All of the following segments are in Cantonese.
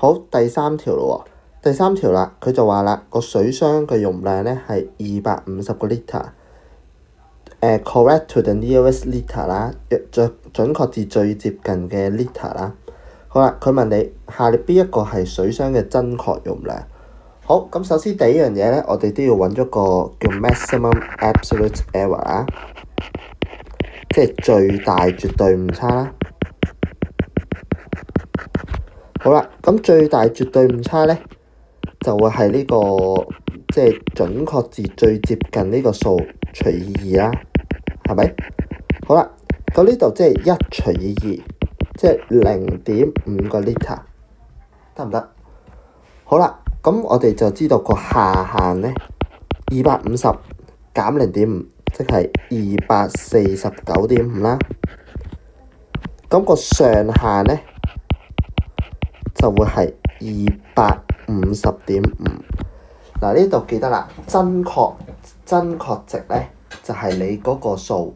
好，第三條咯喎，第三條啦，佢就話啦，個水箱嘅容量咧係250個 litre，correct to the nearest litre 啦，準確至最接近嘅 litre 啦。好啦，佢問你下列邊一個係水箱嘅真確容量？好，咁首先第一樣嘢咧，我哋都要揾咗個叫 maximum absolute error 啦，即係最大絕對誤差啦。好啦，咁最大絕對誤差咧，就會係呢個即係準確至最接近呢個數除以2啦，係咪？好啦，咁呢度即係1除以2，即係0.5個 litre，得唔得？好啦，咁我哋就知道個下限咧，250減0.5，即係249.5啦。咁個上限咧就會係250.5。嗱，呢度記得啦，真確值咧就係你嗰個數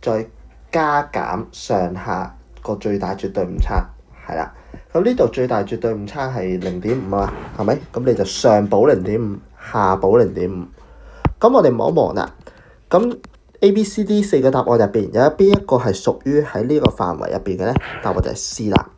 再加減上下個最大絕對誤差，係啦。咁呢度最大絕對誤差係0.5啊，係咪？咁你就上補0.5，下補0.5。咁我哋望一望啦。咁 A、B、C、D 4個答案入邊，有邊一個係屬於喺呢個範圍入邊嘅咧？答案就係 C 啦。